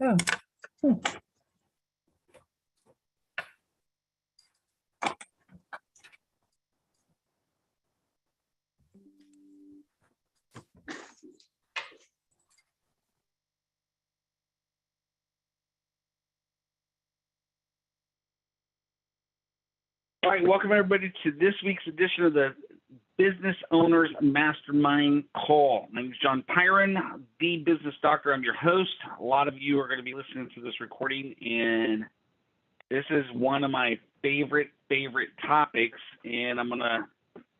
Oh. Hmm. All right, welcome everybody to this week's edition of the Business Owners Mastermind Call. My name is John Pyron, the business doctor. I'm your host. A lot of you are going to be listening to this recording, and this is one of my favorite topics, and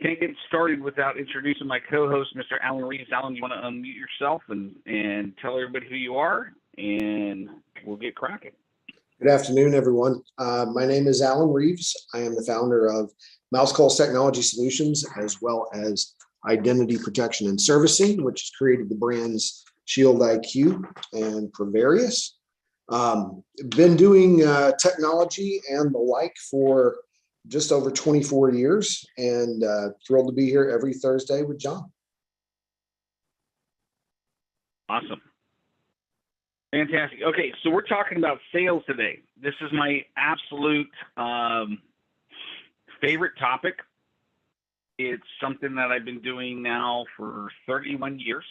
can't get started without introducing my co-host, Mr. Alan Reeves. Alan, you want to unmute yourself and tell everybody who you are, and we'll get cracking. Good afternoon, everyone. My name is Alan Reeves. I am the founder of Mouse Calls Technology Solutions, as well as Identity Protection and Servicing, which has created the brands Shield IQ and Prevarious. Been doing technology and the like for just over 24 years, and thrilled to be here every Thursday with John. Awesome. Fantastic. Okay, so we're talking about sales today. This is my absolute favorite topic. It's something that I've been doing now for 31 years.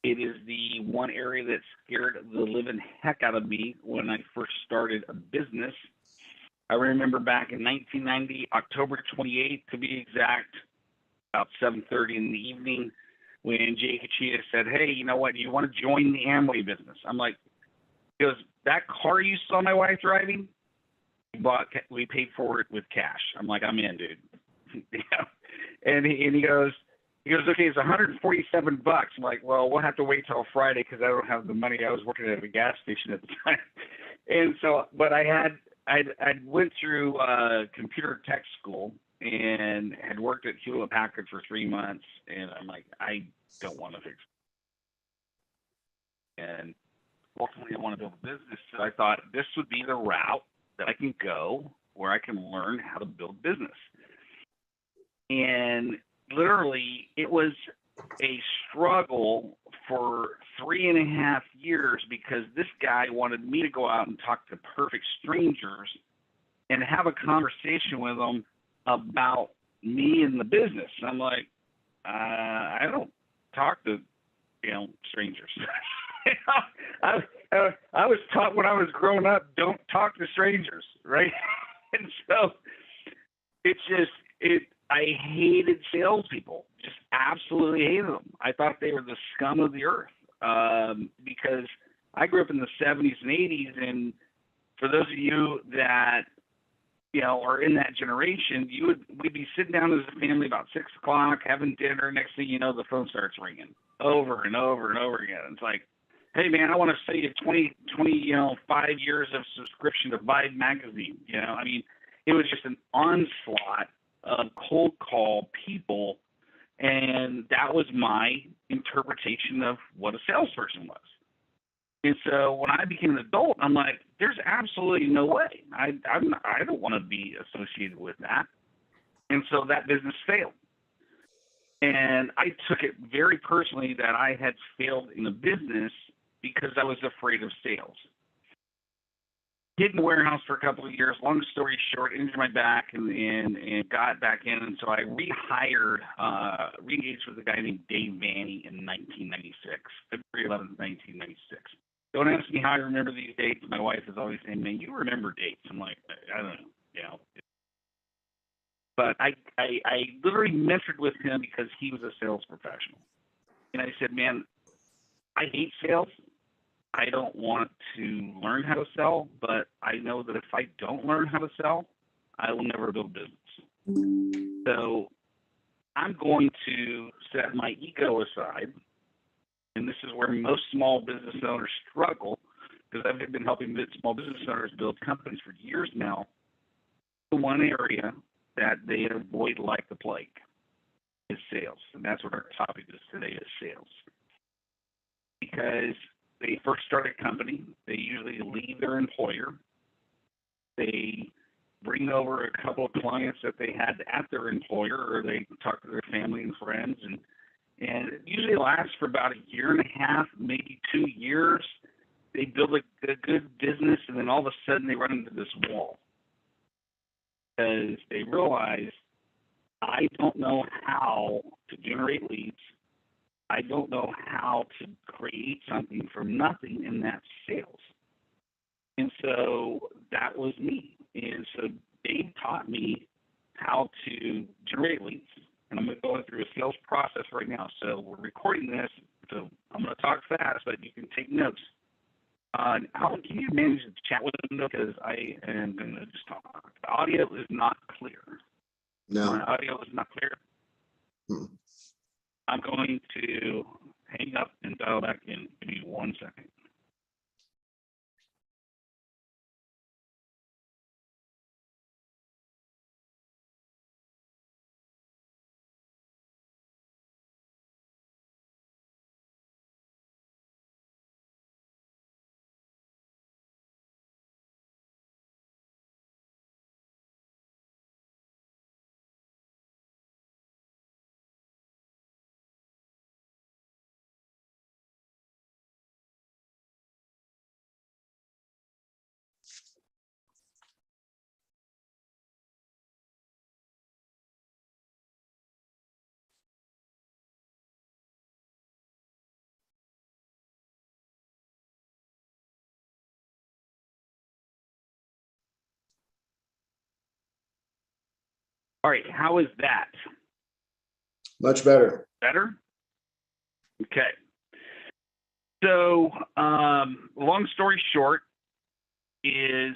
It is the one area that scared the living heck out of me when I first started a business. I remember back in 1990, October 28th to be exact, about 7:30 in the evening, when Jay Kachia said, hey, you know what, you want to join the Amway business? I'm like, he goes, that car you saw my wife driving, we paid for it with cash. I'm like, I'm in, dude. And he goes, okay, it's $147. I'm like, well, we'll have to wait till Friday because I don't have the money. I was working at a gas station at the time. And so, but I went through computer tech school and had worked at Hewlett Packard for 3 months, and I'm like, I don't want to fix it. And ultimately, I want to build a business. So I thought this would be the route that I can go where I can learn how to build business. And literally, it was a struggle for 3.5 years because this guy wanted me to go out and talk to perfect strangers and have a conversation with them about me and the business. I'm like, I don't talk to, strangers. I was taught when I was growing up, don't talk to strangers, right? And so I hated salespeople, just absolutely hated them. I thought they were the scum of the earth because I grew up in the 70s and 80s, and for those of you that are in that generation, we'd be sitting down as a family about 6 o'clock, having dinner. Next thing you know, the phone starts ringing over and over and over again. It's like, hey man, I want to sell you 5 years of subscription to Vibe magazine. I mean, it was just an onslaught of cold call people, and that was my interpretation of what a salesperson was. And so when I became an adult, I'm like, there's absolutely no way. I don't want to be associated with that. And so that business failed. And I took it very personally that I had failed in the business because I was afraid of sales. Hid in the warehouse for a couple of years. Long story short, injured my back and got back in. And so I re-engaged with a guy named Dave Vanny in 1996, February 11th, 1996. Don't ask me how I remember these dates. My wife is always saying, man, you remember dates. I'm like, I don't know, But I literally mentored with him because he was a sales professional. And I said, man, I hate sales. I don't want to learn how to sell, but I know that if I don't learn how to sell, I will never build business. So I'm going to set my ego aside. And this is where most small business owners struggle, because I've been helping small business owners build companies for years now. The one area that they avoid like the plague is sales. And that's what our topic is today, is sales. Because they first start a company, they usually leave their employer. They bring over a couple of clients that they had at their employer, or they talk to their family and friends, and it usually lasts for about 1.5 years, maybe 2 years. they build a good business, and then all of a sudden they run into this wall because they realize, I don't know how to generate leads. I don't know how to create something from nothing, and that's sales. And so that was me. And so Dave taught me how to generate leads. And I'm going to go through a sales process right now. So we're recording this, so I'm going to talk fast, but you can take notes. Alan, can you manage the chat with them? Because I am going to just talk. The audio is not clear. No. My audio is not clear. I'm going to hang up and dial back in. Give me 1 second. All right, how is that? Much better. Better? Okay. So, long story short is,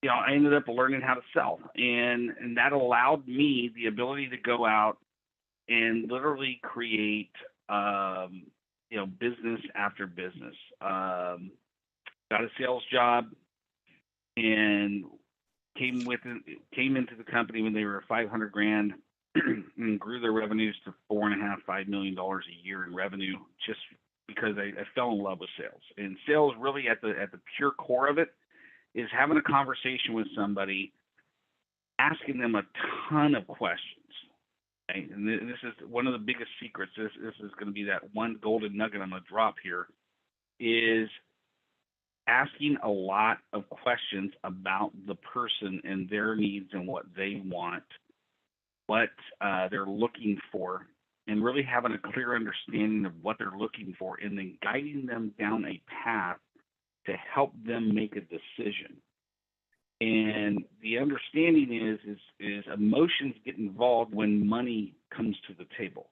I ended up learning how to sell, and that allowed me the ability to go out and literally create, business after business. Got a sales job and came into the company when they were $500,000 and grew their revenues to $4.5 million a year in revenue, just because I fell in love with sales. And sales, really at the pure core of it, is having a conversation with somebody, asking them a ton of questions. Okay? And this is one of the biggest secrets. This is going to be that one golden nugget I'm going to drop here, is asking a lot of questions about the person and their needs and what they want, what they're looking for, and really having a clear understanding of what they're looking for, and then guiding them down a path to help them make a decision. And the understanding is emotions get involved when money comes to the table.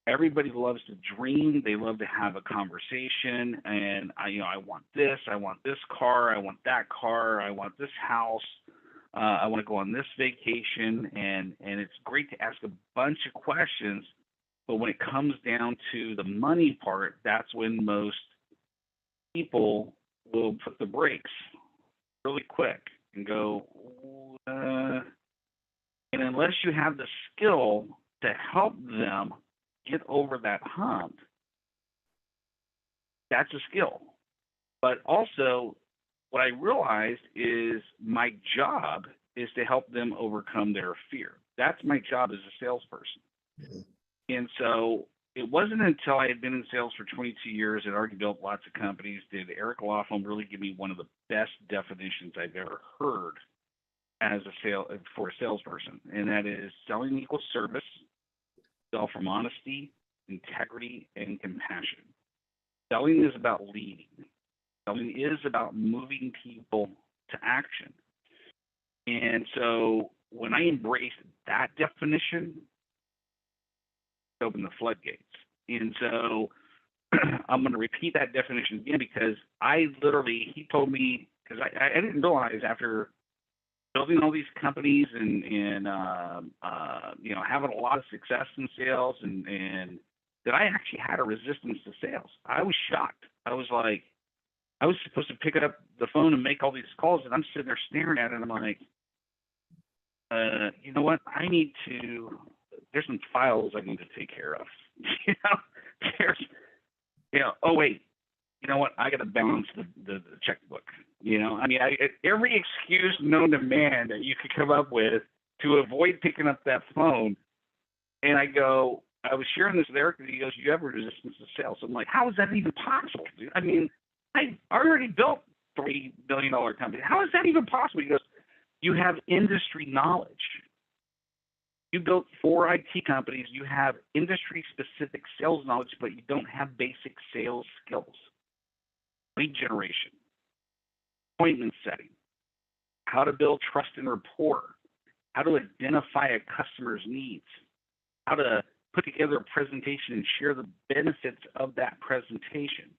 Everybody loves to dream. They love to have a conversation, and I want this car, I want that car, I want this house, I want to go on this vacation, and it's great to ask a bunch of questions, but when it comes down to the money part, that's when most people will put the brakes really quick and go, and unless you have the skill to help them get over that hump, that's a skill. But also, what I realized is my job is to help them overcome their fear. That's my job as a salesperson. Mm-hmm. And so it wasn't until I had been in sales for 22 years and already built lots of companies did Eric Laughlin really give me one of the best definitions I've ever heard as for a salesperson, and that is selling equals service. Sell from honesty, integrity, and compassion. Selling is about leading. Selling is about moving people to action. And so when I embraced that definition, it opened the floodgates. And so I'm going to repeat that definition again, because he told me, because I didn't realize after building all these companies and having a lot of success in sales and that I actually had a resistance to sales. I was shocked. I was like, I was supposed to pick up the phone and make all these calls, and I'm sitting there staring at it, and I'm like, you know what? There's some files I need to take care of. Oh wait, you know what? I got to balance the checkbook. Every excuse known to man that you could come up with to avoid picking up that phone. And I was sharing this with Eric, and he goes, "You have a resistance to sales." I'm like, how is that even possible, dude? I I already built $3 billion company. How is that even possible? He goes, you have industry knowledge. You built 4 IT companies. You have industry-specific sales knowledge, but you don't have basic sales skills. Lead generation, appointment setting, how to build trust and rapport, how to identify a customer's needs, how to put together a presentation and share the benefits of that presentation,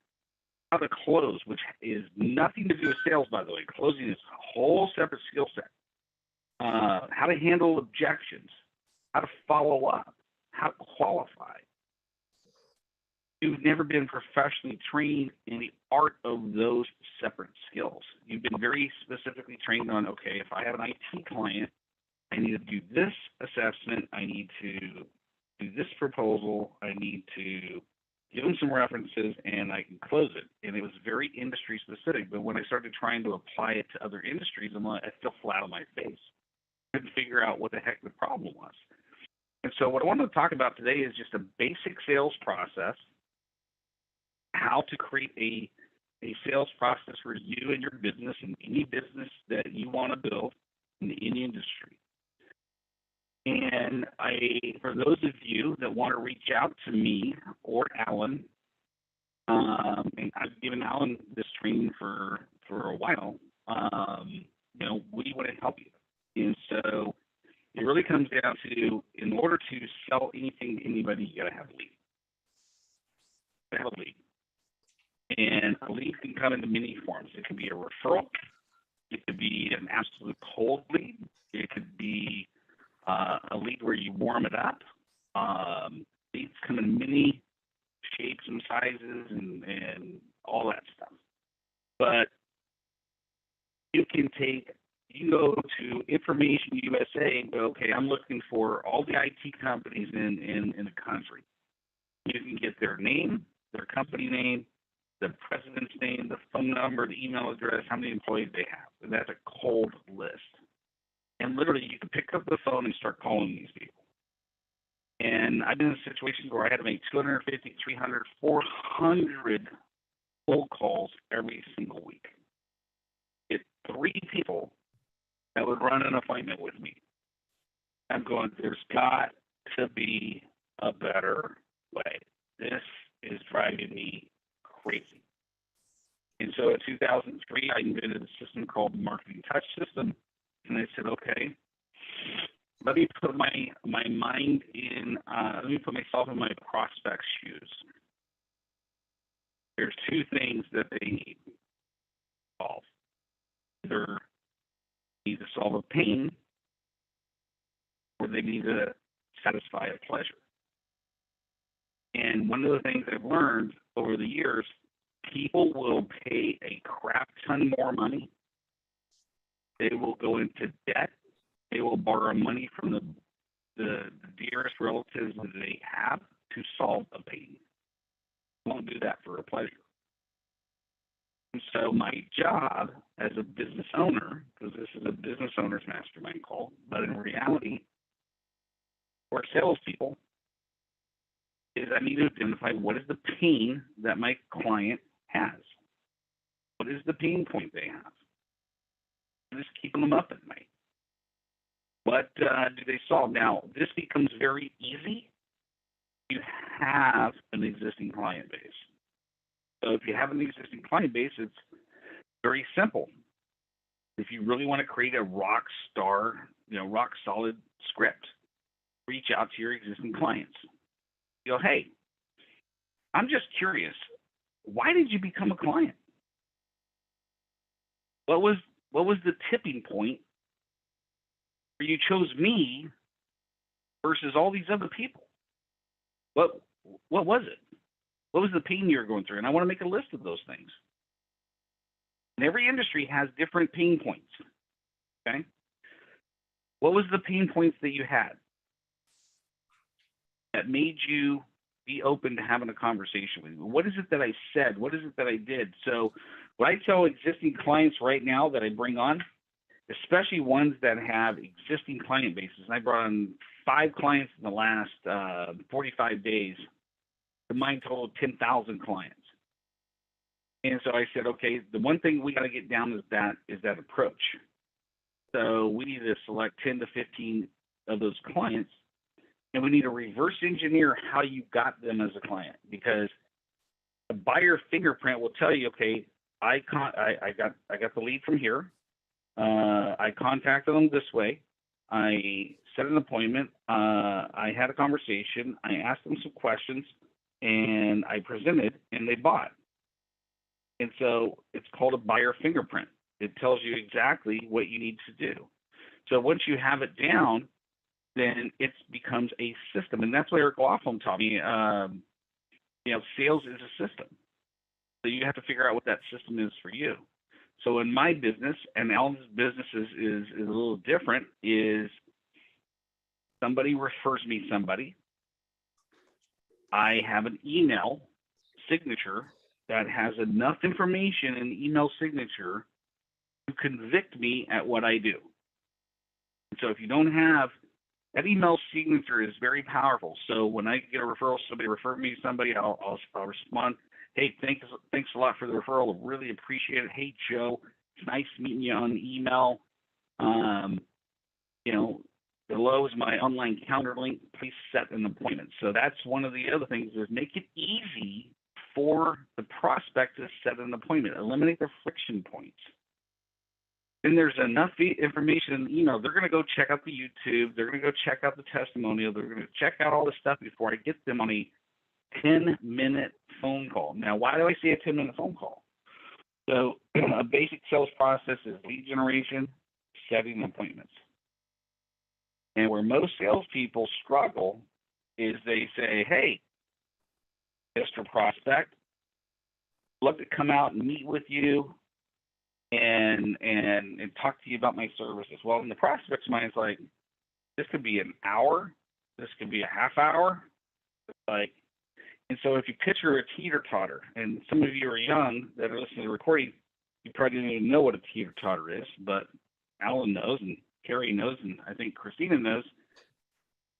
how to close, which is nothing to do with sales, by the way. Closing is a whole separate skill set. How to handle objections, how to follow up, how to qualify. You've never been professionally trained in the art of those separate skills. You've been very specifically trained on, okay, if I have an IT client, I need to do this assessment, I need to do this proposal, I need to give them some references, and I can close it. And it was very industry specific, but when I started trying to apply it to other industries, I fell flat on my face. I couldn't figure out what the heck the problem was. And so what I wanted to talk about today is just a basic sales process, how to create a sales process for you and your business and any business that you want to build in any industry. And for those of you that want to reach out to me or Alan, and I've given Alan this training for a while, we want to help you. And so it really comes down to, in order to sell anything to anybody, you got to have a lead. You gotta have a lead. And a lead can come in many forms. It could be a referral. It could be an absolute cold lead. It could be a lead where you warm it up. Leads come in many shapes and sizes and all that stuff. But you can go to Information USA and go, okay, I'm looking for all the IT companies in the country. You can get their name, their company name, the president's name, the phone number, the email address, how many employees they have. And that's a cold list. And literally, you can pick up the phone and start calling these people. And I've been in situations where I had to make 250, 300, 400 cold calls every single week. Get 3 people that would run an appointment with me. I'm going, there's got to be a better way. This is driving me crazy. And so in 2003, I invented a system called the Marketing Touch System. And I said, okay, let me put my mind in, let me put myself in my prospect's shoes. There's 2 things that they need to solve. Either they need to solve a pain, or they need to satisfy a pleasure. And one of the things I've learned over the years, people will pay a crap ton more money. They will go into debt. They will borrow money from the dearest relatives that they have to solve a pain. They won't do that for a pleasure. And so my job as a business owner, because this is a business owner's mastermind call, but in reality, for salespeople, is I need to identify what is the pain that my client has. What is the pain point they have? What is keeping them up at night? What do they solve? Now, this becomes very easy. You have an existing client base. So if you have an existing client base, it's very simple. If you really want to create a rock solid script, reach out to your existing clients. You go, hey, I'm just curious. Why did you become a client? What was the tipping point where you chose me versus all these other people? What was it? What was the pain you were going through? And I want to make a list of those things. And every industry has different pain points. Okay? What was the pain points that you had that made you be open to having a conversation with me? What is it that I said? What is it that I did? So what I tell existing clients right now that I bring on, especially ones that have existing client bases, and I brought on 5 clients in the last 45 days, combined total of 10,000 clients. And so I said, okay, the one thing we got to get down is that approach. So we need to select 10 to 15 of those clients, and we need to reverse engineer how you got them as a client, because a buyer fingerprint will tell you, okay, I got the lead from here. I contacted them this way. I set an appointment. I had a conversation. I asked them some questions, and I presented, and they bought. And so it's called a buyer fingerprint. It tells you exactly what you need to do. So once you have it down, then it becomes a system. And that's what Eric Laughlin taught me. Sales is a system. So you have to figure out what that system is for you. So in my business, and Alan's business is a little different, is somebody refers me somebody. I have an email signature that has enough information in the email signature to convict me at what I do. So if you don't have that email signature, is very powerful. So when I get a referral, somebody refer me to somebody, I'll respond, hey, thanks a lot for the referral. I really appreciate it. Hey, Joe, it's nice meeting you on email. Below is my online calendar link. Please set an appointment. So that's one of the other things, is make it easy for the prospect to set an appointment. Eliminate the friction points. Then there's enough information in the email. They're going to go check out the YouTube. They're going to go check out the testimonial. They're going to check out all this stuff before I get them on a 10-minute phone call. Now, why do I say a 10-minute phone call? So a basic sales process is lead generation, setting appointments. And where most salespeople struggle is they say, hey, Mr. Prospect, I'd love to come out and meet with you and talk to you about my services. Well, in the prospect's mind, it's like, this could be an hour, this could be a half hour. And so if you picture a teeter-totter, and some of you are young that are listening to the recording, you probably don't even know what a teeter-totter is, but Alan knows, and Carrie knows, and I think Christina knows.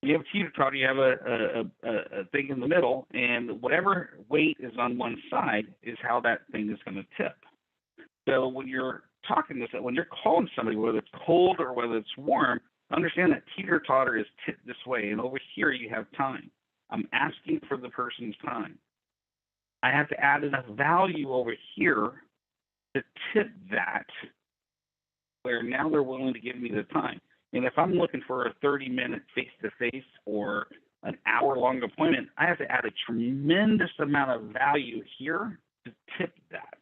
You have a teeter-totter, you have a thing in the middle, and whatever weight is on one side is how that thing is going to tip. So when you're when you're calling somebody, whether it's cold or whether it's warm, understand that teeter-totter is tipped this way, and over here you have time. I'm asking for the person's time. I have to add enough value over here to tip that, where now they're willing to give me the time. And if I'm looking for a 30-minute face-to-face or an hour-long appointment, I have to add a tremendous amount of value here to tip that.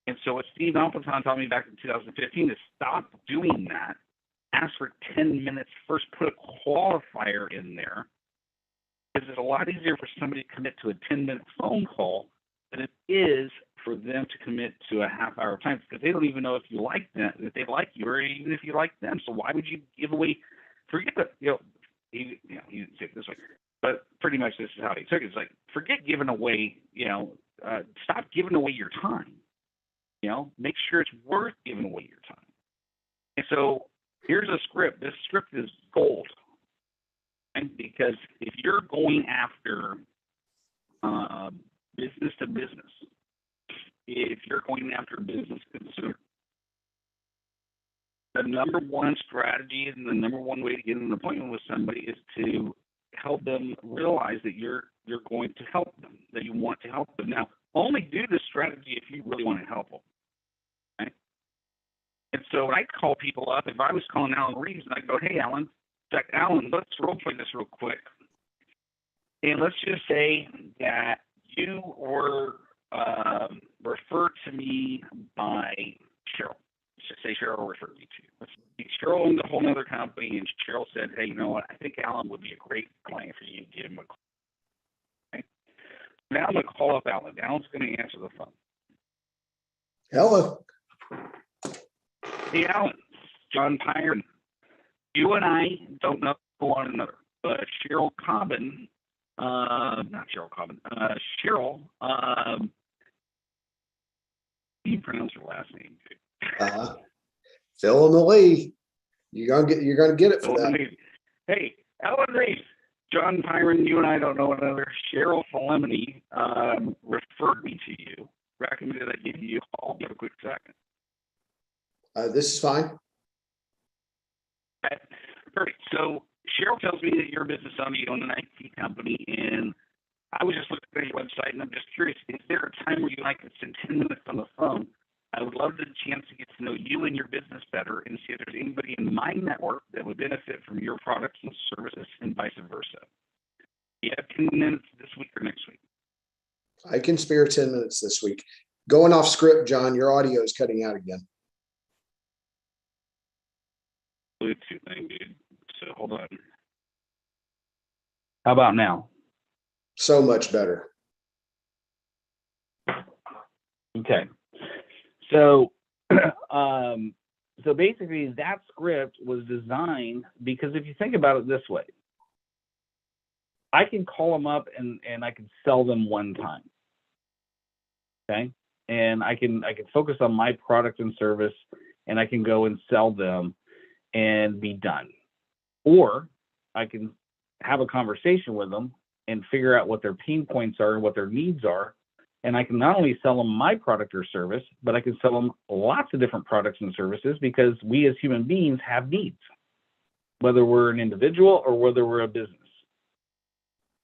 And so what Steve Alpenton taught me back in 2015 is stop doing that. Ask for 10 minutes first. Put a qualifier in there, because it's a lot easier for somebody to commit to a 10-minute phone call than it is for them to commit to a half-hour time, because they don't even know if you like them, if they like you, or even if you like them. So why would you give away? Forget that. He didn't say it this way, but pretty much this is how he took it. It's like, forget giving away. Stop giving away your time. Make sure it's worth giving away your time. And so here's a script. This script is gold. And because if you're going after business to business, if you're going after business consumer, the number one strategy and the number one way to get an appointment with somebody is to help them realize that you're going to help them, that you want to help them. Now, only do this strategy if you really want to help them. Okay? And so when I call people up, if I was calling Alan Reeves and I go, hey, Alan, let's role play this real quick. And let's just say that you were referred to me by Cheryl. Let's just say Cheryl referred me to you. Let's see, Cheryl owned a whole other company, and Cheryl said, hey, you know what? I think Alan would be a great client for you. Give him a call. Okay? Now I'm going to call up Alan. Alan's going to answer the phone. Hello. Hey, Alan. John Pyron. You and I don't know one another, but Cheryl Cobbin, Cheryl, you pronounce her last name? Phil and the Lee. You're gonna get it for that. Hey, Alan Reeves, John Pyron, you and I don't know one another. Cheryl Felemini referred me to you. recommended I give you a call. Give a quick second. This is fine. Okay. Perfect. So Cheryl tells me that you're a business owner, you own an IT company, and I was just looking at your website, and I'm just curious, is there a time where you like to spend 10 minutes on the phone? I would love the chance to get to know you and your business better and see if there's anybody in my network that would benefit from your products and services and vice versa. You have 10 minutes this week or next week? I can spare 10 minutes this week. Going off script, John, your audio is cutting out again. Bluetooth thing, dude. So hold on. How about now? So much better. Okay. So, so basically that script was designed because if you think about it this way, I can call them up and I can sell them one time. Okay. And I can focus on my product and service and I can go and sell them and be done. Or I can have a conversation with them and figure out what their pain points are and what their needs are. And I can not only sell them my product or service, but I can sell them lots of different products and services because we as human beings have needs, whether we're an individual or whether we're a business.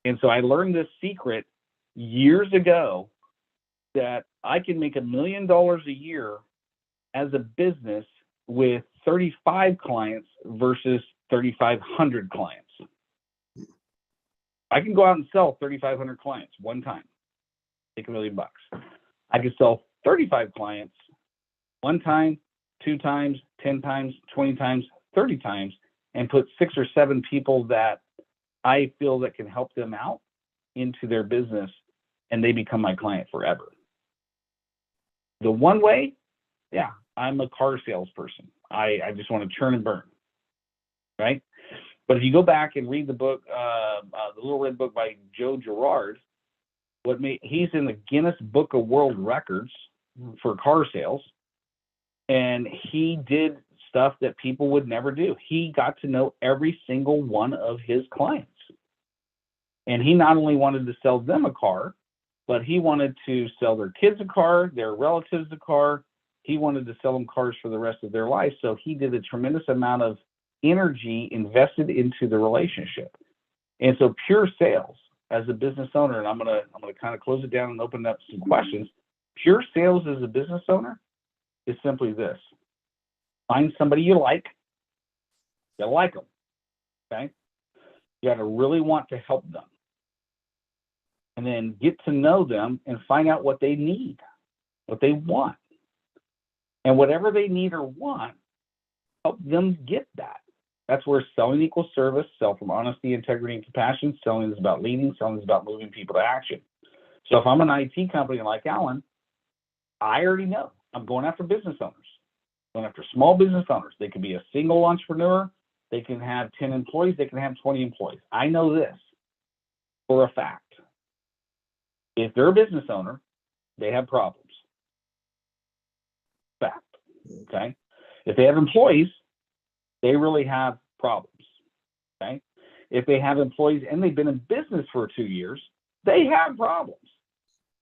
And so I learned this secret years ago that I can make $1 million a year as a business with 35 clients versus 3,500 clients. I can go out and sell 3,500 clients one time. Take $1 million. I could sell 35 clients one time, 2 times, 10 times, 20 times, 30 times, and put 6 or 7 people that I feel that can help them out into their business, and they become my client forever. The one way, yeah, I'm a car salesperson. I just want to churn and burn, right? But if you go back and read the book, the Little Red Book by Joe Girard, he's in the Guinness Book of World Records for car sales, and he did stuff that people would never do. He got to know every single one of his clients, and he not only wanted to sell them a car, but he wanted to sell their kids a car, their relatives a car. He wanted to sell them cars for the rest of their life. So he did a tremendous amount of energy invested into the relationship. And so pure sales as a business owner, and I'm gonna kind of close it down and open up some questions. Pure sales as a business owner is simply this: find somebody you like. You gotta like them, okay? You gotta really want to help them, and then get to know them and find out what they need, what they want, and whatever they need or want, help them get that. That's where selling equals service. Sell from honesty, integrity, and compassion. Selling is about leading. Selling is about moving people to action. So if I'm an IT company like Alan, I already know I'm going after business owners, going after small business owners. They could be a single entrepreneur. They can have 10 employees. They can have 20 employees. I know this for a fact. If they're a business owner, they have problems. Fact. Okay. If they have employees, they really have problems, okay? If they have employees and they've been in business for 2 years, they have problems,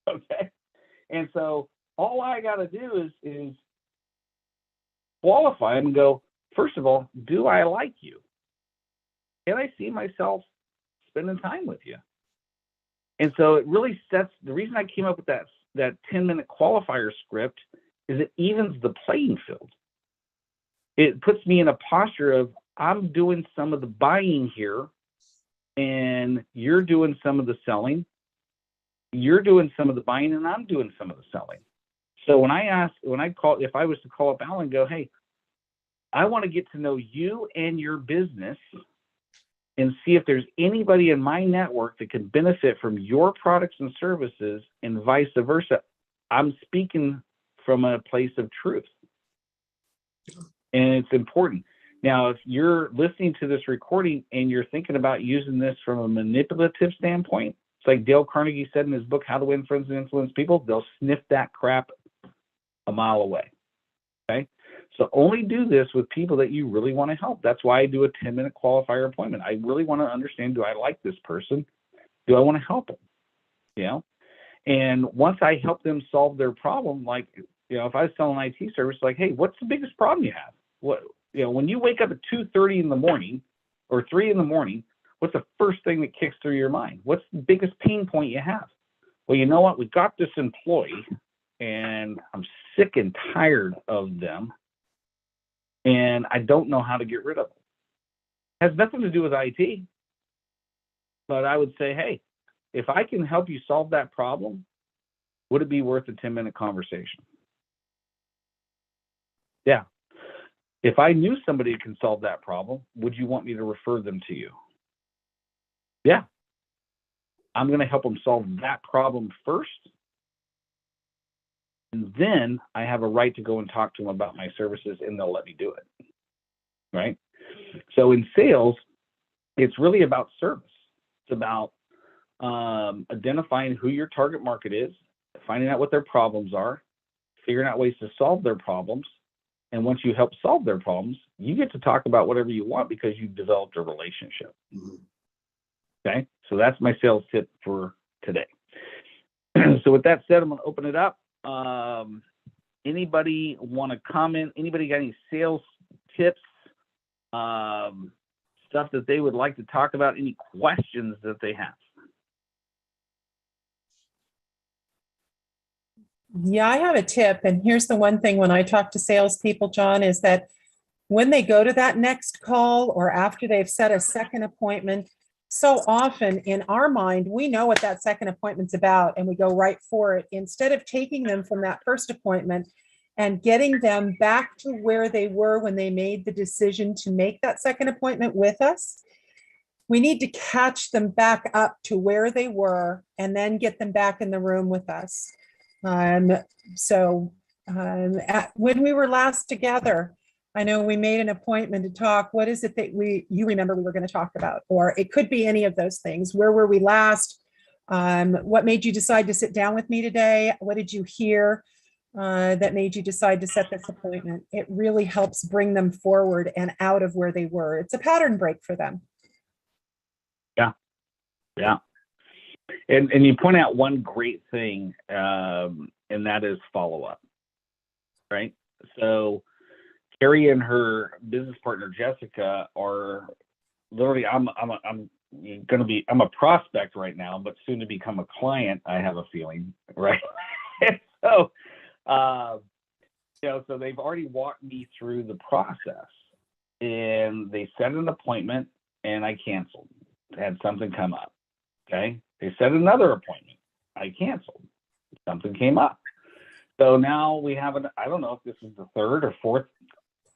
okay? And so all I got to do is qualify them and go, first of all, do I like you? Can I see myself spending time with you? And so it really sets, the reason I came up with that 10-minute qualifier script is it evens the playing field. It puts me in a posture of I'm doing some of the buying here and you're doing some of the selling. You're doing some of the buying and I'm doing some of the selling. So if I was to call up Alan and go, hey, I want to get to know you and your business and see if there's anybody in my network that can benefit from your products and services and vice versa, I'm speaking from a place of truth. And it's important. Now, if you're listening to this recording and you're thinking about using this from a manipulative standpoint, it's like Dale Carnegie said in his book, How to Win Friends and Influence People, they'll sniff that crap a mile away, okay? So only do this with people that you really want to help. That's why I do a 10-minute qualifier appointment. I really want to understand, do I like this person? Do I want to help them? You know? And once I help them solve their problem, like, if I was selling an IT service, like, hey, what's the biggest problem you have? What, when you wake up at 2:30 in the morning or 3 in the morning, what's the first thing that kicks through your mind? What's the biggest pain point you have? Well, you know what? We got this employee and I'm sick and tired of them and I don't know how to get rid of them. It has nothing to do with IT. But I would say, hey, if I can help you solve that problem, would it be worth a 10-minute conversation? Yeah. If I knew somebody who can solve that problem, would you want me to refer them to you? Yeah. I'm going to help them solve that problem first. And then I have a right to go and talk to them about my services and they'll let me do it. Right? So in sales, it's really about service. It's about identifying who your target market is, finding out what their problems are, figuring out ways to solve their problems. And once you help solve their problems, you get to talk about whatever you want because you've developed a relationship. Okay, so that's my sales tip for today. So with that said, I'm going to open it up. Anybody want to comment? Anybody got any sales tips, stuff that they would like to talk about? Any questions that they have? Yeah, I have a tip. And here's the one thing when I talk to salespeople, John, is that when they go to that next call or after they've set a second appointment, so often in our mind, we know what that second appointment's about and we go right for it. Instead of taking them from that first appointment and getting them back to where they were when they made the decision to make that second appointment with us, we need to catch them back up to where they were and then get them back in the room with us. When we were last together, I know we made an appointment to talk. What is it that you remember we were going to talk about? Or it could be any of those things. Where were we last? What made you decide to sit down with me today? What did you hear that made you decide to set this appointment? It really helps bring them forward and out of where they were. It's a pattern break for them. Yeah. And you point out one great thing, and that is follow-up, right? So Carrie and her business partner Jessica are literally. I'm a prospect right now, but soon to become a client. I have a feeling, right? So, so they've already walked me through the process, and they set an appointment, and I canceled. Had something come up. Okay, they set another appointment. I canceled. Something came up. So now we have I don't know if this is the third or fourth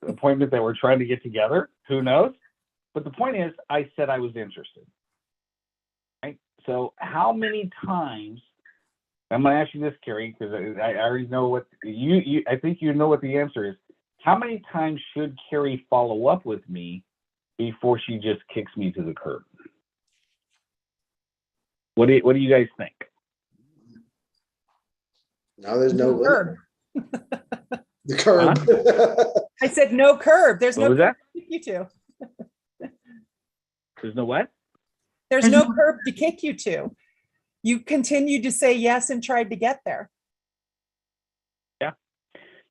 appointment that we're trying to get together. Who knows? But the point is, I said I was interested. Right? So how many times, I'm going to ask you this, Carrie, because I already know what I think you know what the answer is. How many times should Carrie follow up with me before she just kicks me to the curb? What do you guys think? Now there's no curb. The curb. Huh? I said no curb. There's What no was curb that? to kick you to. There's no what? There's no curb to kick you to. You continued to say yes and tried to get there. Yeah.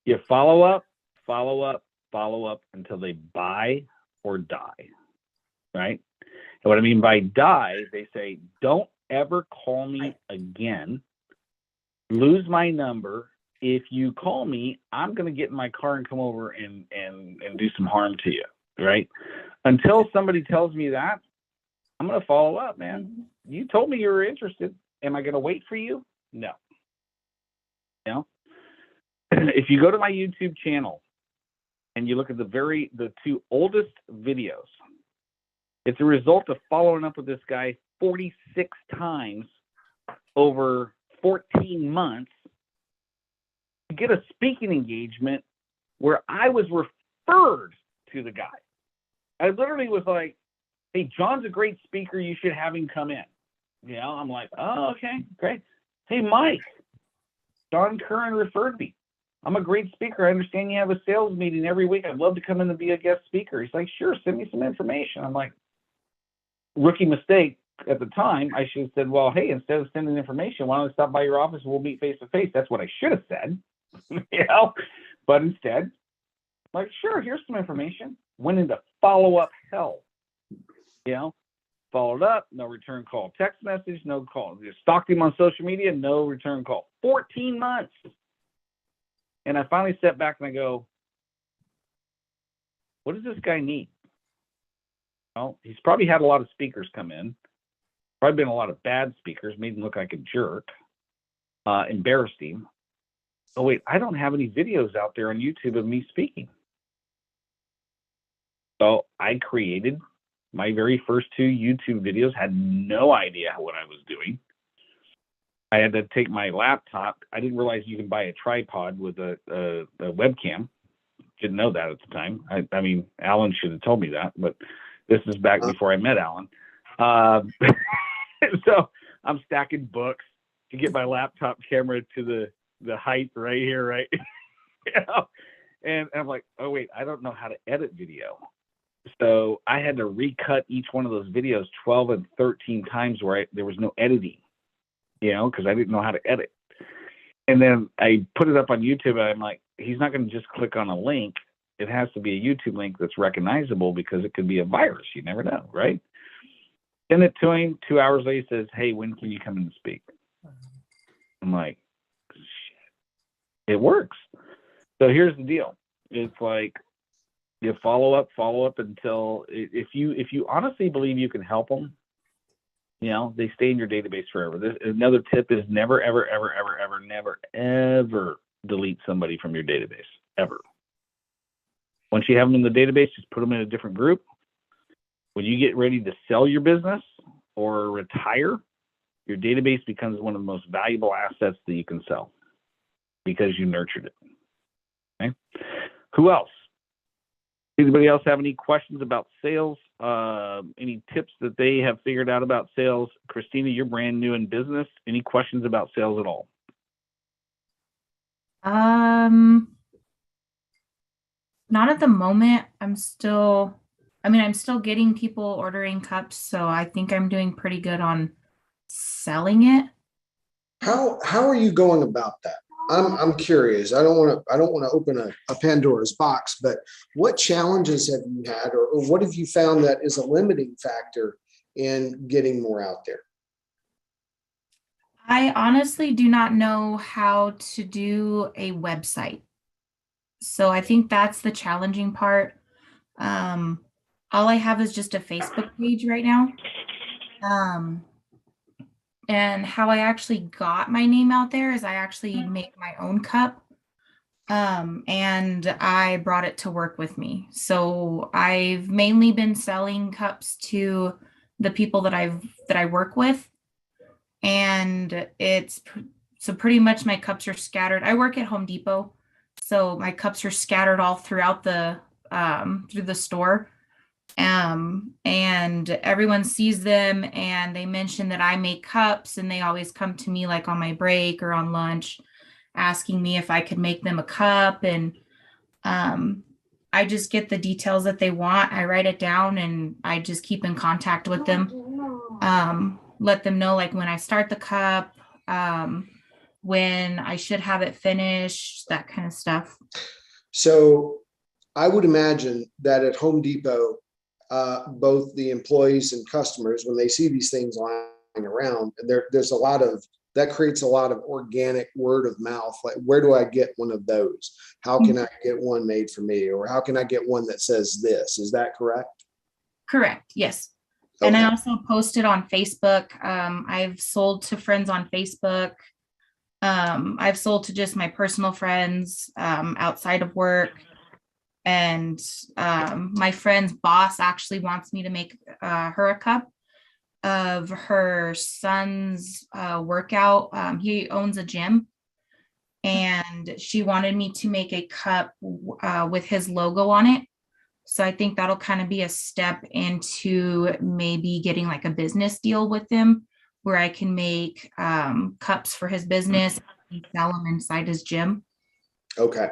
You follow up until they buy or die. Right? And what I mean by die, they say, don't ever call me again. Lose my number. If you call me, I'm going to get in my car and come over and do some harm to you, right? Until somebody tells me that, I'm going to follow up, man. Mm-hmm. You told me you were interested. Am I going to wait for you? No. If you go to my YouTube channel and you look at the two oldest videos, it's a result of following up with this guy 46 times over 14 months to get a speaking engagement where I was referred to the guy. I literally was like, hey, John's a great speaker. You should have him come in. I'm like, oh, okay, great. Hey, Mike, John Curran referred me. I'm a great speaker. I understand you have a sales meeting every week. I'd love to come in and be a guest speaker. He's like, sure, send me some information. I'm like, rookie mistake. at the time, I should have said, well, hey, instead of sending information, why don't I stop by your office and we'll meet face to face? That's what I should have said, but instead, like, sure, here's some information. Went into follow-up hell, followed up, no return call, text message, no call. Just stalked him on social media, no return call. 14 months. And I finally sat back and I go, what does this guy need? Well, he's probably had a lot of speakers come in, probably been a lot of bad speakers, made him look like a jerk, embarrassed him. Oh, wait, I don't have any videos out there on YouTube of me speaking. So I created my very first 2 YouTube videos, had no idea what I was doing. I had to take my laptop. I didn't realize you can buy a tripod with a webcam. Didn't know that at the time. I mean, Alan should have told me that, but this is back before I met Alan. So I'm stacking books to get my laptop camera to the height right here, right? And I'm like, oh, wait, I don't know how to edit video. So I had to recut each one of those videos 12 and 13 times where there was no editing, because I didn't know how to edit. And then I put it up on YouTube and I'm like, he's not going to just click on a link. It has to be a YouTube link that's recognizable because it could be a virus. You never know, right? Send it to him. 2 hours later, he says, hey, when can you come in and speak? I'm like, shit, it works. So here's the deal. It's like, you follow up until if you honestly believe you can help them, they stay in your database forever. Another tip is never, ever, ever, ever, ever, never, ever delete somebody from your database, ever. Once you have them in the database, just put them in a different group. When you get ready to sell your business or retire, your database becomes one of the most valuable assets that you can sell because you nurtured it. Okay? Who else? Anybody else have any questions about sales? Any tips that they have figured out about sales? Christina, you're brand new in business. Any questions about sales at all? Not at the moment. I'm still getting people ordering cups, so I think I'm doing pretty good on selling it. How are you going about that? I'm curious. I don't want to open a Pandora's box, but what challenges have you had, or what have you found that is a limiting factor in getting more out there? I honestly do not know how to do a website. So I think that's the challenging part. All I have is just a Facebook page right now. And how I actually got my name out there is I actually make my own cup. And I brought it to work with me. So I've mainly been selling cups to the people that I work with. And so pretty much my cups are scattered. I work at Home Depot, so my cups are scattered all throughout through the store. And everyone sees them and they mention that I make cups, and they always come to me like on my break or on lunch asking me if I could make them a cup. And I just get the details that they want. I write it down and I just keep in contact with them. Let them know like when I start the cup, when I should have it finished, that kind of stuff. So I would imagine that at Home Depot, both the employees and customers, when they see these things lying around, there's a lot of that creates a lot of organic word of mouth. Like, where do I get one of those? How can I get one made for me? Or how can I get one that says this? Is that correct? Correct. Yes. Okay. And I also posted on Facebook. I've sold to friends on Facebook. I've sold to just my personal friends outside of work. And my friend's boss actually wants me to make her a cup of her son's workout. He owns a gym, and she wanted me to make a cup with his logo on it. So I think that'll kind of be a step into maybe getting like a business deal with him, where I can make cups for his business and sell them inside his gym. Okay.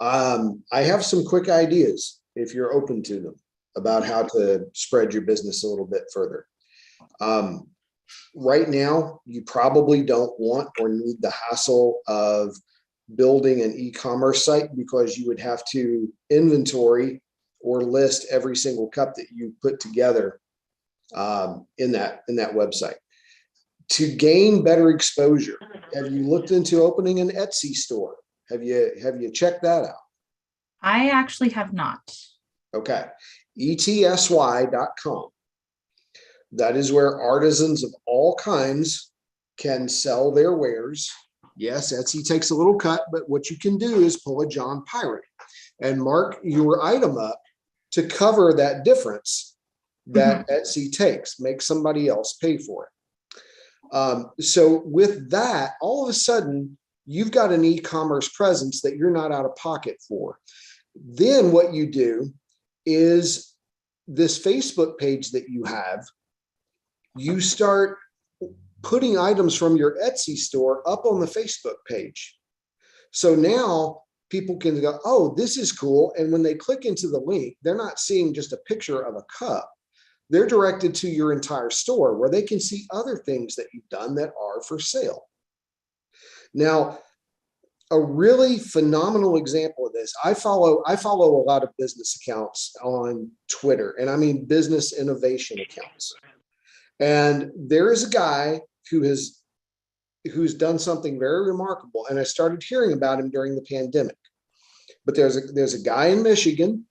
I have some quick ideas, if you're open to them, about how to spread your business a little bit further. Right now, you probably don't want or need the hassle of building an e-commerce site, because you would have to inventory or list every single cup that you put together in that website. To gain better exposure, have you looked into opening an Etsy store? Have you checked that out? I actually have not. Okay. ETSY.com. That is where artisans of all kinds can sell their wares. Yes, Etsy takes a little cut, but what you can do is pull a John Pirate and mark your item up to cover that difference that Etsy takes, make somebody else pay for it. So with that, all of a sudden, you've got an e-commerce presence that you're not out of pocket for. Then what you do is this Facebook page that you have, you start putting items from your Etsy store up on the Facebook page. So now people can go, oh, this is cool. And when they click into the link, they're not seeing just a picture of a cup. They're directed to your entire store where they can see other things that you've done that are for sale. Now, a really phenomenal example of this, I follow a lot of business accounts on Twitter, and I mean business innovation accounts. And there is a guy who's done something very remarkable, and I started hearing about him during the pandemic. But there's a guy in Michigan,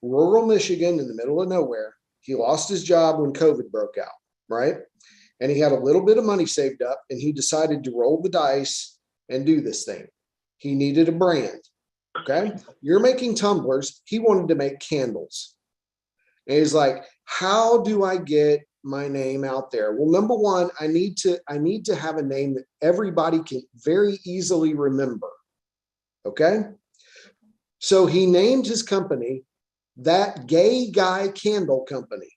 rural Michigan, in the middle of nowhere. He lost his job when COVID broke out, right? And he had a little bit of money saved up, and he decided to roll the dice and do this thing. He needed a brand. Okay. You're making tumblers. He wanted to make candles. And he's like, how do I get my name out there? Well, number one, I need to have a name that everybody can very easily remember. Okay. So he named his company That Gay Guy Candle Company.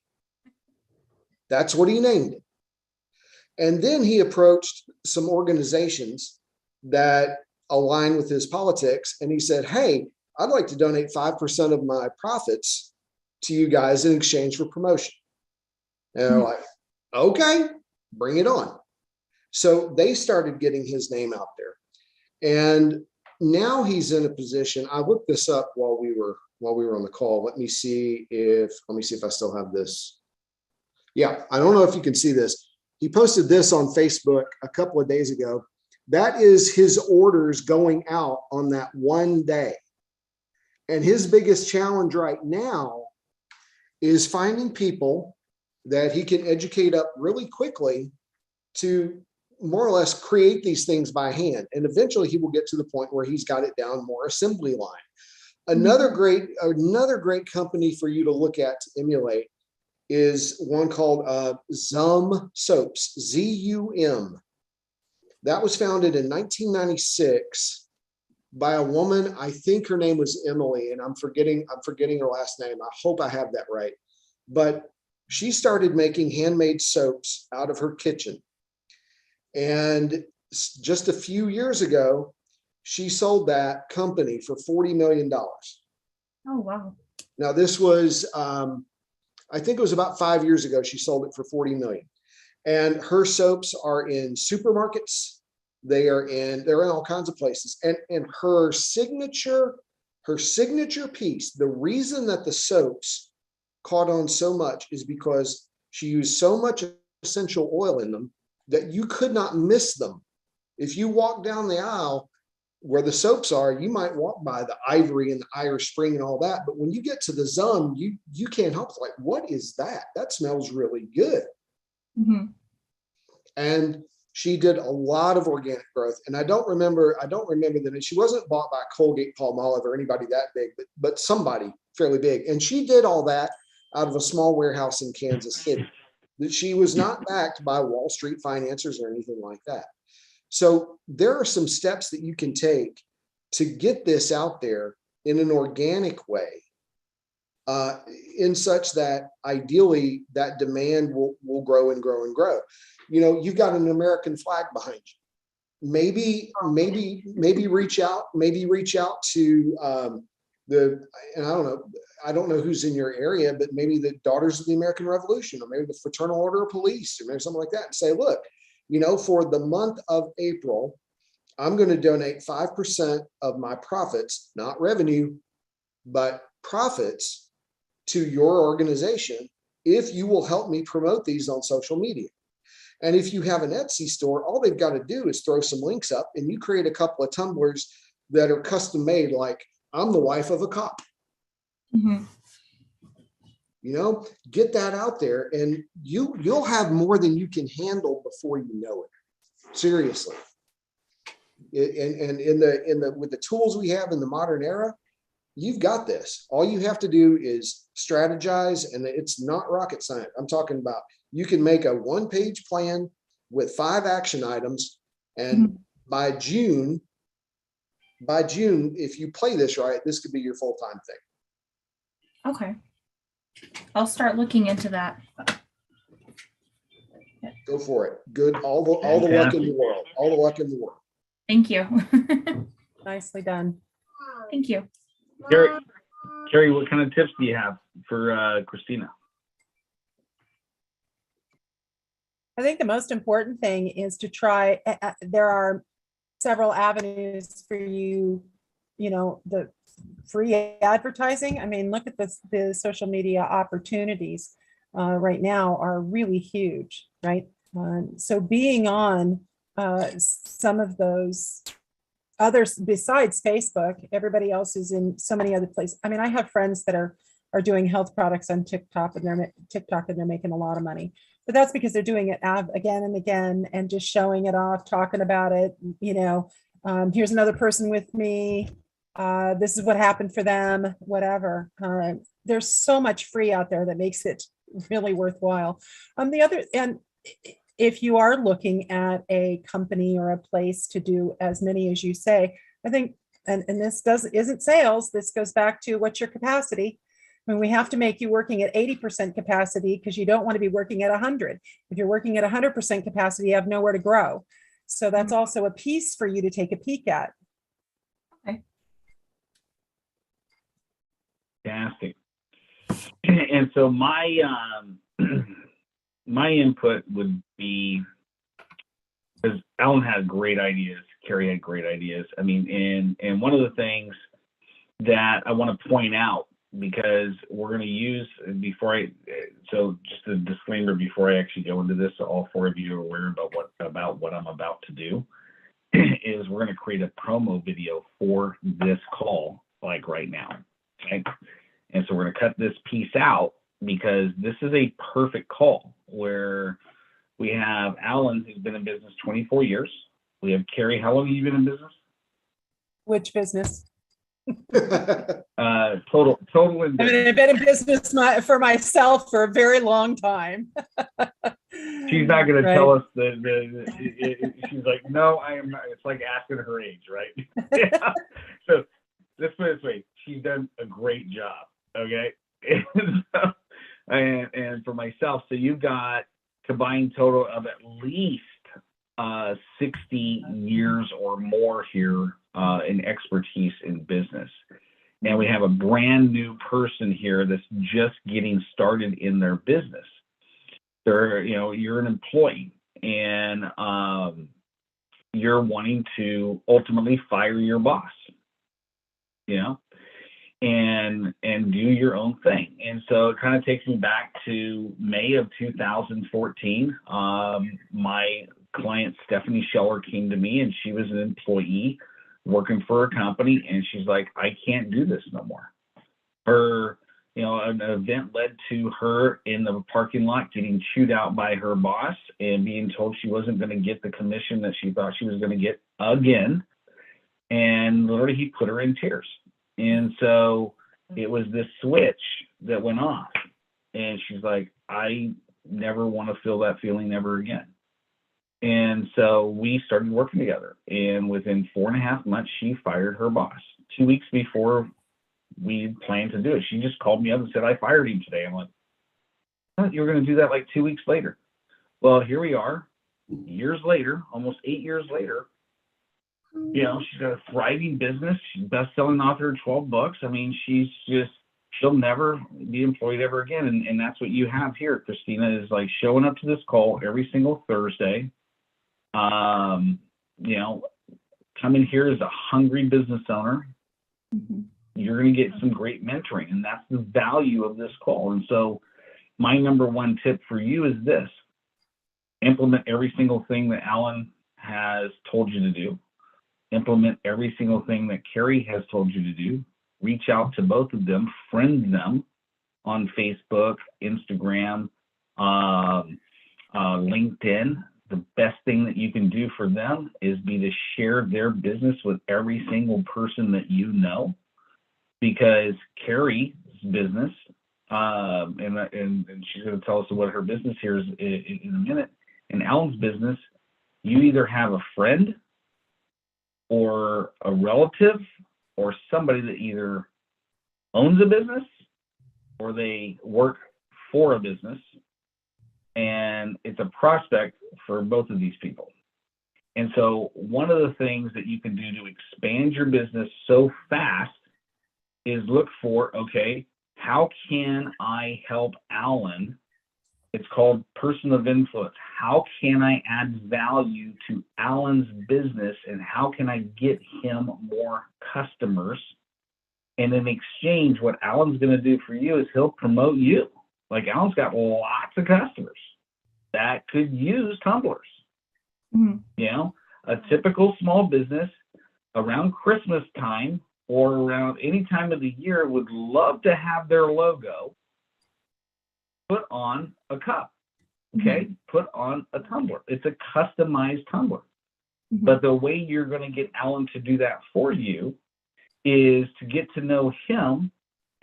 That's what he named it. And then he approached some organizations that align with his politics. And he said, hey, I'd like to donate 5% of my profits to you guys in exchange for promotion. And they're like, okay, bring it on. So they started getting his name out there. And now he's in a position. I looked this up while we were on the call. Let me see if I still have this. Yeah, I don't know if you can see this. He posted this on Facebook a couple of days ago. That is his orders going out on that one day. And his biggest challenge right now is finding people that he can educate up really quickly to more or less create these things by hand. And eventually he will get to the point where he's got it down more assembly line. Another great company for you to look at to emulate is one called Zum Soaps, Z-U-M. That was founded in 1996 by a woman. I think her name was Emily, and I'm forgetting her last name. I hope I have that right. But she started making handmade soaps out of her kitchen. And just a few years ago, she sold that company for $40 million. Oh, wow. Now, this was, I think it was about 5 years ago, she sold it for $40 million. And her soaps are in supermarkets. They're in all kinds of places. And her signature piece, the reason that the soaps caught on so much is because she used so much essential oil in them that you could not miss them. If you walk down the aisle where the soaps are, you might walk by the Ivory and the Irish Spring and all that. But when you get to the Zum, you can't help it. Like, what is that? That smells really good. Mm-hmm. And she did a lot of organic growth. And I don't remember that she wasn't bought by Colgate Palmolive or anybody that big, but somebody fairly big. And she did all that out of a small warehouse in Kansas City. That she was not backed by Wall Street financiers or anything like that. So there are some steps that you can take to get this out there in an organic way, in such that ideally that demand will grow and grow and grow. You know, you've got an American flag behind you. Maybe reach out to and I don't know who's in your area, but maybe the Daughters of the American Revolution, or maybe the Fraternal Order of Police, or maybe something like that, and say, look, for the month of April, I'm going to donate 5% of my profits, not revenue, but profits, to your organization if you will help me promote these on social media. And if you have an Etsy store, all they've got to do is throw some links up, and you create a couple of tumblers that are custom made, like, I'm the wife of a cop. Mhm. Get that out there, and you'll have more than you can handle before you know it. Seriously. And with the tools we have in the modern era, you've got this. All you have to do is strategize, and it's not rocket science. I'm talking about, you can make a 1-page plan with 5 action items, and by June, if you play this right, this could be your full-time thing. Okay. I'll start looking into that. Go for it. Good. All the luck in the world. All the luck in the world. Thank you. Nicely done. Thank you. Carrie, what kind of tips do you have for Christina? I think the most important thing is to try, there are several avenues for you, the free advertising. I mean, look at the social media opportunities right now are really huge, right? So being on some of those others besides Facebook, everybody else is in so many other places. I mean, I have friends that are doing health products on TikTok, and they're making a lot of money. But that's because they're doing it again and again and just showing it off, talking about it. Here's another person with me. This is what happened for them, whatever. There's so much free out there that makes it really worthwhile. If you are looking at a company or a place to do as many as you say, I think, and this isn't sales, this goes back to what's your capacity. I mean, we have to make you working at 80% capacity, because you don't want to be working at 100. If you're working at 100% capacity, you have nowhere to grow. So that's also a piece for you to take a peek at. Okay. Fantastic. And so my input would be, because Alan had great ideas, Carrie had great ideas. I mean, and one of the things that I want to point out, because we're going to use, so just a disclaimer before I actually go into this, so all 4 of you are aware about what I'm about to do, is we're going to create a promo video for this call, like right now. Okay. And so we're going to cut this piece out, because this is a perfect call where we have Alan, who's been in business 24 years. We have Carrie. How long have you been in business? Which business? Total in business. I mean, I've been in business for myself for a very long time. She's not going to tell us she's like, no, I am not. It's like asking her age, right? Yeah. So let's put it this way. She's done a great job. Okay. And for myself, so you've got combined total of at least 60 years or more here in expertise in business. And we have a brand new person here that's just getting started in their business. You're an employee, and you're wanting to ultimately fire your boss, and do your own thing. And so it kind of takes me back to May of 2014. My client, Stephanie Scheller, came to me, and she was an employee working for a company, and she's like, I can't do this no more. An event led to her in the parking lot getting chewed out by her boss and being told she wasn't going to get the commission that she thought she was going to get again. And literally he put her in tears. And so it was this switch that went off, and she's like, I never want to feel that feeling ever again. And so we started working together, and within 4.5 months, she fired her boss. 2 weeks before we planned to do it, she just called me up and said, I fired him today. I'm like, oh, you were going to do that like 2 weeks later. Well, here we are, years later, almost 8 years later, You know, she's got a thriving business. She's best-selling author of 12 books. I mean, she'll never be employed ever again. And that's what you have here, Christina, is like showing up to this call every single Thursday. You know, coming here as a hungry business owner. You're going to get some great mentoring, and that's the value of this call. And so my number one tip for you is this: implement every single thing that Alan has told you to do. Implement every single thing that Carrie has told you to do. Reach out to both of them, friend them on Facebook, Instagram, LinkedIn. The best thing that you can do for them is be to share their business with every single person that you know, because Carrie's business, and she's going to tell us what her business here is in a minute, and Alan's business, you either have a friend or a relative or somebody that either owns a business or they work for a business, and it's a prospect for both of these people. And so one of the things that you can do to expand your business so fast is look for, okay, how can I help Alan? It's called person of influence. How can I add value to Alan's business, and how can I get him more customers? And in exchange, what Alan's going to do for you is he'll promote you. Like, Alan's got lots of customers that could use tumblers. You know, a typical small business around Christmas time or around any time of the year would love to have their logo put on a cup, okay? Put on a tumbler. It's a customized tumbler. But the way you're going to get Alan to do that for you is to get to know him,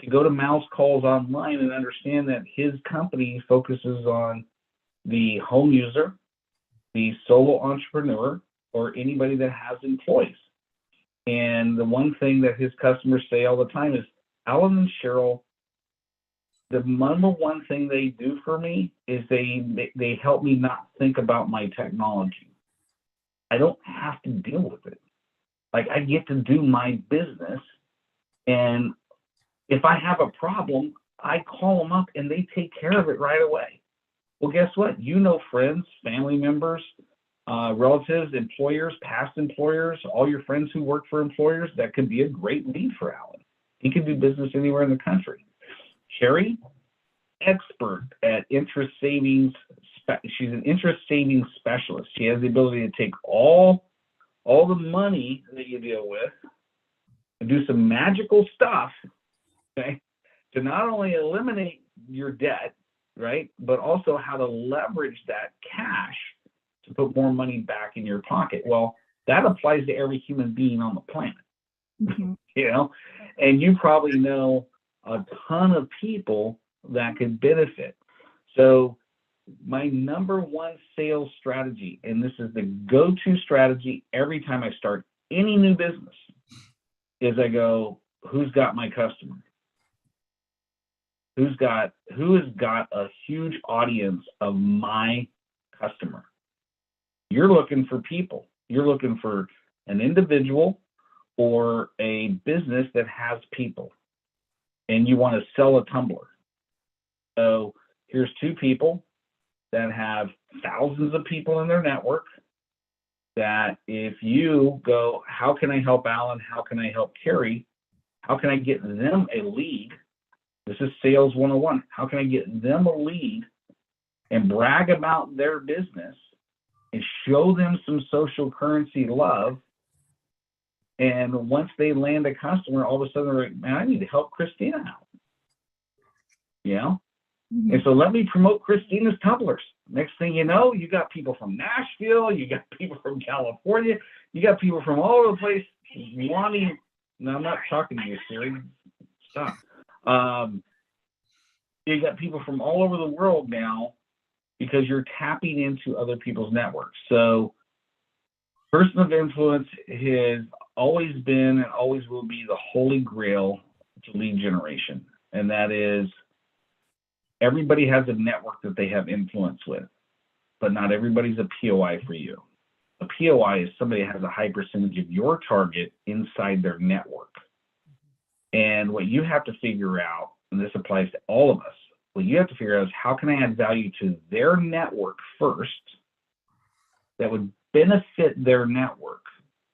to go to Mouse Calls online and understand that his company focuses on the home user, the solo entrepreneur, or anybody that has employees. And the one thing that his customers say all the time is, Alan and Cheryl, the number one thing they do for me is they help me not think about my technology. I don't have to deal with it. Like, I get to do my business, and if I have a problem, I call them up and they take care of it right away. Well, guess what? You know, friends, family members, relatives, employers, past employers, all your friends who work for employers, that could be a great lead for Alan. He can do business anywhere in the country. Carrie, expert at interest savings. She's an interest savings specialist. She has the ability to take all the money that you deal with and do some magical stuff, okay, to not only eliminate your debt, right, but also how to leverage that cash to put more money back in your pocket. Well, that applies to every human being on the planet, you know, and you probably know a ton of people that could benefit. So my number one sales strategy, and this is the go-to strategy every time I start any new business, is I go, who's got my customer? Who has got a huge audience of my customer? You're looking for people. You're looking for an individual or a business that has people, and you want to sell a tumbler. So here's two people that have thousands of people in their network, that if you go, how can I help Alan? How can I help Carrie? How can I get them a lead? This is sales 101. How can I get them a lead and brag about their business and show them some social currency love? And once they land a customer, all of a sudden they're like, man, I need to help Christina out. You know? And so let me promote Christina's tumblers. Next thing you know, you got people from Nashville, you got people from California, you got people from all over the place wanting. No, I'm not talking to you, Siri. Stop. You got people from all over the world now because you're tapping into other people's networks. So person of influence has always been and always will be the holy grail to lead generation. And that is, everybody has a network that they have influence with, but not everybody's a POI for you. A POI is somebody that has a high percentage of your target inside their network. And what you have to figure out, and this applies to all of us, what you have to figure out is how can I add value to their network first that would benefit their network,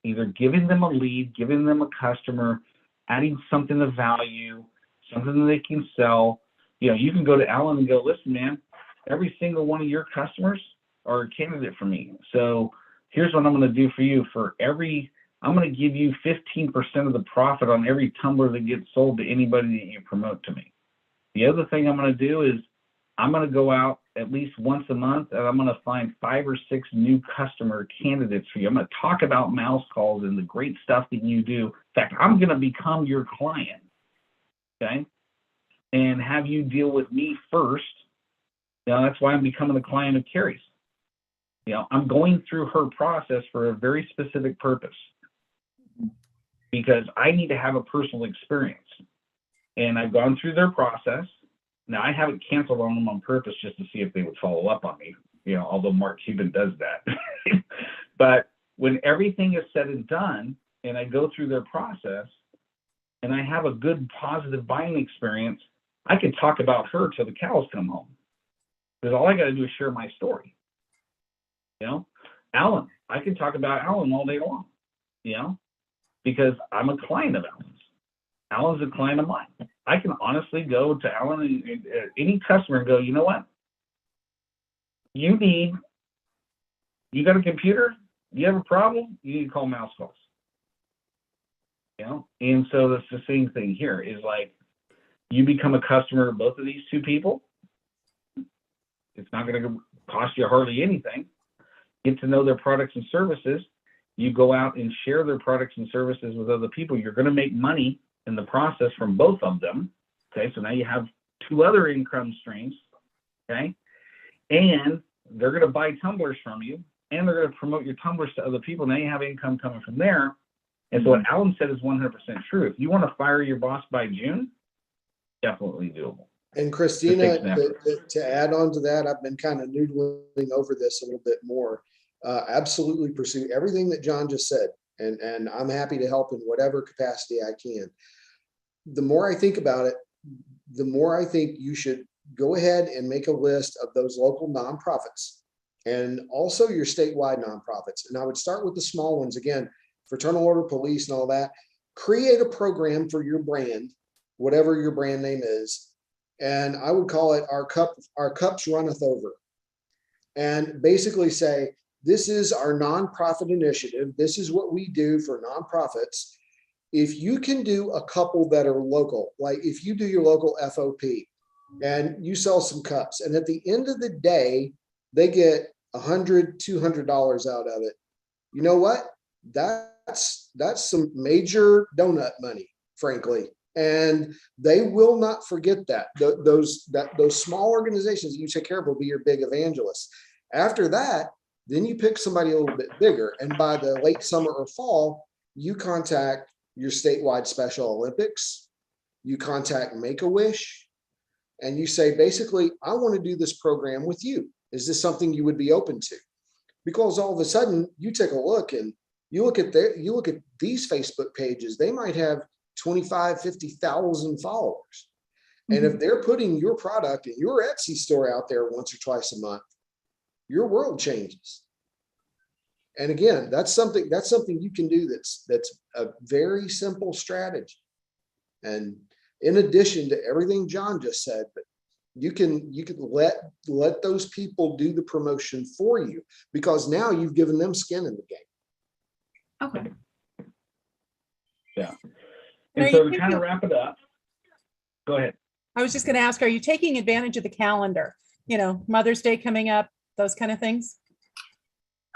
either giving them a lead, giving them a customer, adding something of value, something that they can sell. You know, you can go to Alan and go, listen, man, every single one of your customers are a candidate for me. So here's what I'm going to do for you. I'm going to give you 15% of the profit on every tumbler that gets sold to anybody that you promote to me. The other thing I'm going to do is I'm going to go out at least once a month and I'm going to find 5 or 6 new customer candidates for you. I'm going to talk about mouse calls and the great stuff that you do. In fact, I'm going to become your client, okay, and have you deal with me first. Now, that's why I'm becoming a client of Carrie's. You know, I'm going through her process for a very specific purpose because I need to have a personal experience. And I've gone through their process. Now, I haven't canceled on them on purpose just to see if they would follow up on me, you know, although Mark Cuban does that. But when everything is said and done, and I go through their process, and I have a good, positive buying experience, I can talk about her till the cows come home. Because all I got to do is share my story. You know, Alan, I can talk about Alan all day long, you know, because I'm a client of Alan's. Alan's a client of mine. I can honestly go to Alan and any customer and go, you know what? You got a computer? You have a problem? You need to call Mouse Calls. You know, and so that's the same thing here is like you become a customer of both of these two people. It's not going to cost you hardly anything. Get to know their products and services. You go out and share their products and services with other people. You're going to make money in the process from both of them. Okay, so now you have 2 other income streams. Okay, and they're going to buy tumblers from you, and they're going to promote your tumblers to other people. Now you have income coming from there. And so what Alan said is 100% true. If you want to fire your boss by June, definitely doable. And Christina, to add on to that, I've been kind of noodling over this a little bit more. Absolutely pursue everything that John just said. And I'm happy to help in whatever capacity I can. The more I think about it, the more I think you should go ahead and make a list of those local nonprofits and also your statewide nonprofits. And I would start with the small ones. Again, Fraternal Order Police and all that. Create a program for your brand, whatever your brand name is. And I would call it Our Cups Runneth Over. And basically say, this is our nonprofit initiative. This is what we do for nonprofits. If you can do a couple that are local, like if you do your local FOP and you sell some cups, and at the end of the day, they get $100, $200 out of it. You know what? That's some major donut money, frankly. And they will not forget that. Those small organizations that you take care of will be your big evangelists. After that, then you pick somebody a little bit bigger. And by the late summer or fall, you contact your statewide Special Olympics, you contact Make-A-Wish, and you say, basically, I want to do this program with you. Is this something you would be open to? Because all of a sudden you take a look and you look at these Facebook pages, they might have 25, 50,000 followers. And if they're putting your product in your Etsy store out there once or twice a month, your world changes. And again, that's something you can do that's a very simple strategy. And in addition to everything John just said, but you can let those people do the promotion for you, because now you've given them skin in the game. Okay. Yeah. And so to kind of wrap it up, go ahead. I was just going to ask, are you taking advantage of the calendar? You know, Mother's Day coming up, those kind of things?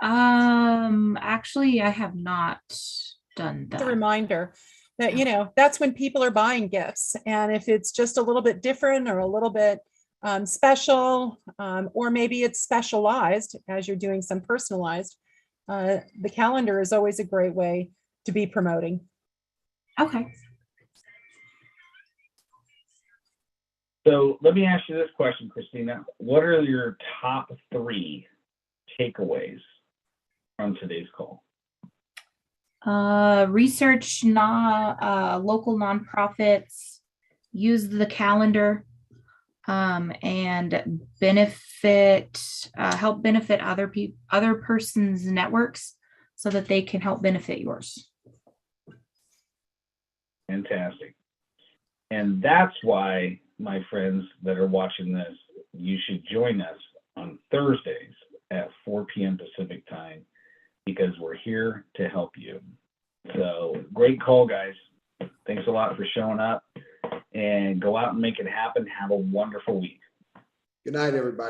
Actually, I have not done that. It's a reminder that, you know, that's when people are buying gifts. And if it's just a little bit different or a little bit special, or maybe it's specialized as you're doing some personalized, the calendar is always a great way to be promoting. Okay. So let me ask you this question, Christina. What are your top 3 takeaways on today's call? Research local nonprofits, use the calendar, and help benefit other person's networks so that they can help benefit yours. Fantastic. And that's why, my friends that are watching this, you should join us on Thursdays at 4 p.m. Pacific time, because we're here to help you. So great call, guys. Thanks a lot for showing up, and go out and make it happen. Have a wonderful week. Good night, everybody.